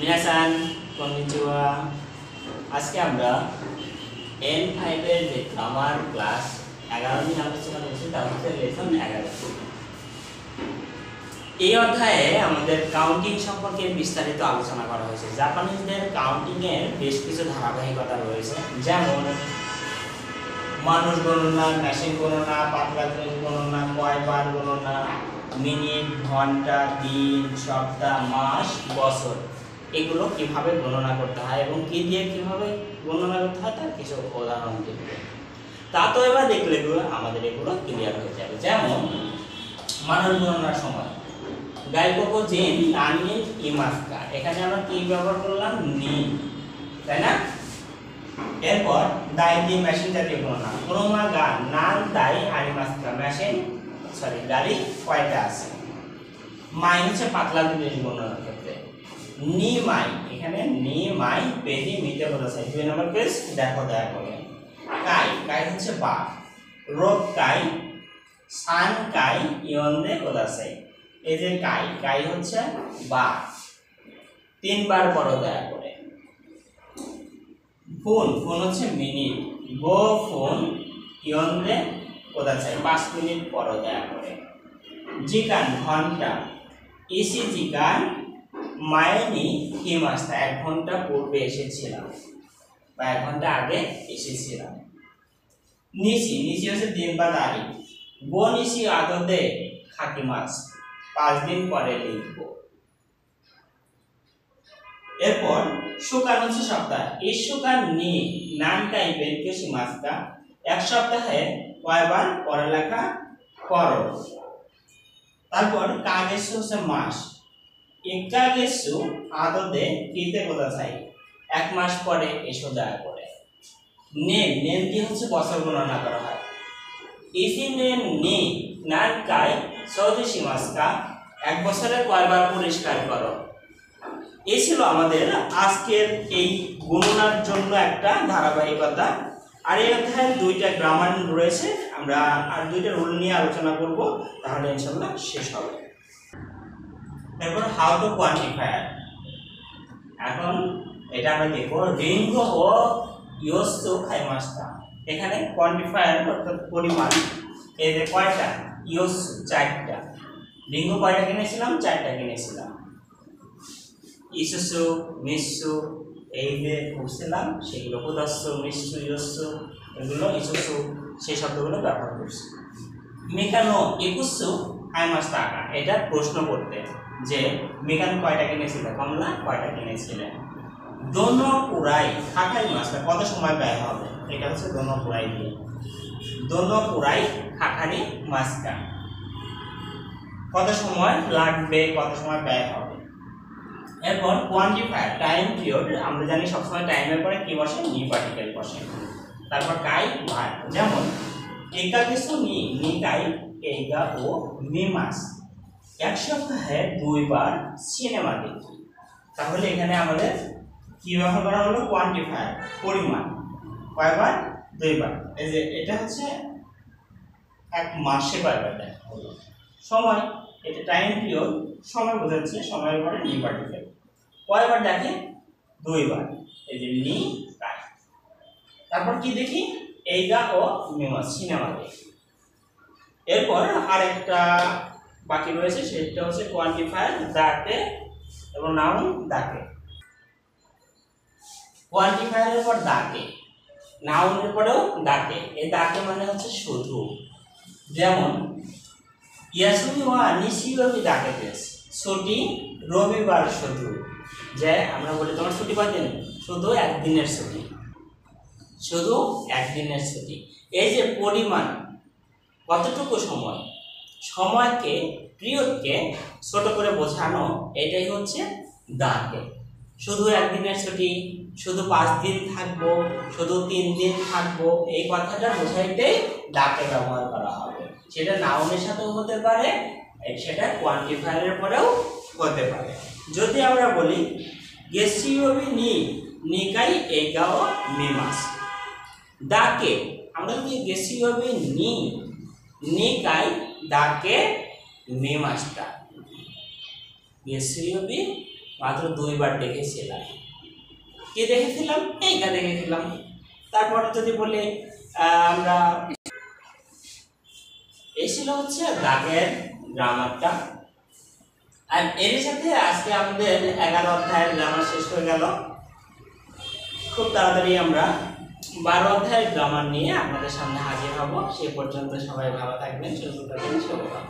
মিনাসান কননিচিওয়া। আজকে আমরা N5 এর যে গ্রামার ক্লাস 11 নিয়ে আলোচনা করছি, তা হচ্ছে লেসন 11। এই অধ্যায়ে আমাদের কাউন্টিং সম্পর্কে বিস্তারিত আলোচনা করা হয়েছে। জাপানিজদের কাউন্টিং এর বেশ কিছু ধারাবাহিকতা রয়েছে, যেমন মানুষ গণনা, মেশিন গণনা, পাতলা জিনিস গণনা, কয়বার গণনা, মিনিট, ঘন্টা, দিন, সপ্তাহ, মাস, বছর, এগুলো কিভাবে গণনা করতে হয় এবং কি দিয়ে কিভাবে গণনা করতে হয় তার কিছু উদাহরণ দেখব। তা তো এবার দেখলে আমাদের এগুলো ক্লিয়ার হয়ে যাবে। যেমন মানুষ গণনার সময় গাইকোকো জিন নানিন ইমাসকা, এখানে আমরা কি ব্যবহার করলাম? নি, তাই না? এরপর দাই দিয়ে মেশিন জাতীয় গণনা, ক্রোমা গা নান দাই আরিমাসকা, মেশিন গাড়ি কয়টা আছে। মাই হচ্ছে পাতলা জিনিস গণনার ক্ষেত্রে। নি মাই, এখানে নি মাই পেজি মিতে বলেছে। 2 নম্বর পেজ দেখো দয়া করে। কাই, কাই হচ্ছে বাঘ। রোগ কাই, সান কাই ইয়ন্দে বলেছে। এই যে কাই, কাই হচ্ছে বাঘ। 3 বার পড়ো দয়া করে। ফোন, ফোন হচ্ছে মিনিট। গো ফোন ইয়ন্দে বলেছে, 5 মিনিট পড়ো দয়া করে। জিকান ঘন্টা। ইসি জিকান মাইনি হিমাস্তা, 1 ঘন্টা পূর্বে এসেছিলাম বা 1 ঘন্টা আগে এসেছিলাম। নিশি, নিশি হচ্ছে দিন বা তারিখ। গো নিশি আদতে খাকি মাস, 5 দিন পরে লিখব। এরপর শুকান হচ্ছে সপ্তাহ। এই শুকান নি নান টাইপের কেসি মাসকা, 1 সপ্তাহে কয়বার পড়ালেখা করো। তারপর কাগেসু হচ্ছে মাস। একাগেসু আদতে কিতে কথা চাই, 1 মাস পরে এসো দয়া করে। নেম, নেম দিয়ে হচ্ছে বছর গণনা করা হয়। ইসি নেম নি নান কাই চৌদিশি মাসকা, 1 বছরে কয়বার পরিষ্কার করো। এই ছিল আমাদের আজকের এই গণনার জন্য একটা ধারাবাহিকতা। আর এই অধ্যায়ে 2টা গ্রামার রয়েছে, আমরা আর 2টা রুল নিয়ে আলোচনা করব, তাহলে ইনশাআল্লাহ শেষ হবে। এরপর হাউ টু কোয়ান্টিফায়ার, এখন এটা আমরা দেখব। রিঙ্গো ও ইয়োসু খাইমাস্তা, এখানে কোয়ান্টিফায়ার অর্থাৎ পরিমাণ। এই যে কয়টা? ইয়োসু 4টা। রিঙ্গো কয়টা কিনেছিলাম? 4টা কিনেছিলাম। ইসুসু মিসু এই যে পড়ছিলাম সেগুলো কোদাসু মিসু ইয়োসু, এগুলো ইসুসু সেই শব্দগুলো ব্যবহার করছি। মেকানো একুসু খাইমাস্তা, এটা প্রশ্ন করতে যে মেকান কয়টা কিনেছিলে, কমলা কয়টা কিনেছিলে। দোনো পুরাই খাখাই মাছটা, কত সময় ব্যয় হবে, এটা হচ্ছে দোনো পুরাই দিয়ে। দোনো পুরাই খাখারি মাছটা, কত সময় লাগবে, কত সময় ব্যয় হবে। এরপর কোয়ান্টিফায়ার টাইম পিরিয়ড, আমরা জানি সবসময় টাইমের পরে কি বসে? নি পার্টিকেল বসে। তারপর কাই ভার, যেমন একা কিছু নি, নি কাই এগা ও মি মাস, 1 সপ্তাহে 2 বার সিনেমা দেখি। তাহলে এখানে আমাদের কি ব্যবহার করা হলো? কোয়ান্টিফায়ার, পরিমাণ। কয়বার? 2 বার। এই যে এটা হচ্ছে 1 মাসে কয়বার দেখা হলো। সময়, এটা টাইম পিরিয়ড, সময় বোঝাচ্ছে, সময়ের পরে নি পার্টিকেল। কয়বার দেখে? 2 বার। এই যে নি কাই। তারপর কি দেখি? এইগা ও মিমা, সিনেমা দেখি। এরপর আরেকটা বাকি রয়েছে, সেটা হচ্ছে কোয়ান্টিফায়ার দাকে এবং নাউন দাকে। কোয়ান্টিফায়ারের পর দাকে, নাউনের পরেও দাকে। এই দাকে মানে হচ্ছে শুধু। যেমন ইয়াসুমি ওয়া নিশিওবি দাকে দেশ, ছুটি রবিবার শুধু। যে আমরা বলি তোমার ছুটি কয়দিন? শুধু 1 দিনের ছুটি, শুধু 1 দিনের ছুটি। এই যে পরিমাণ, কতটুকু সময়, সময়কে পিরিয়ডকে ছোট করে বোঝানো, এটাই হচ্ছে দাকে। শুধু 1 দিনের ছুটি, শুধু 5 দিন থাকবো, শুধু 3 দিন থাকবো, এই কথাটা বোঝাইতে দাকে ব্যবহার করা হবে। সেটা নাউনের সাথেও হতে পারে, সেটা কোয়ান্টিফায়ারের পরেও হতে পারে। যদি আমরা বলি গেসিওবি নি নিকাই এগাও মিমাস, দাকে আমরা যদি গেসিওবি নি নিকাই দাকে মিমাসটা, গেসিওবি মাত্র 2 বার দেখেছিলাম। কি দেখেছিলাম? এইটা দেখেছিলাম। তারপর যদি বলি আমরা, এই ছিল হচ্ছে দাগের গ্রামারটা। আর এর সাথে আজকে আমাদের 11 অধ্যায়ের গ্রামার শেষ হয়ে গেল। খুব তাড়াতাড়ি আমরা 12 অধ্যায়ের গ্রামার নিয়ে আপনাদের সামনে হাজির হব। সে পর্যন্ত সবাই ভালো থাকবেন, সুস্থ থাকবেন, শুভকামনা।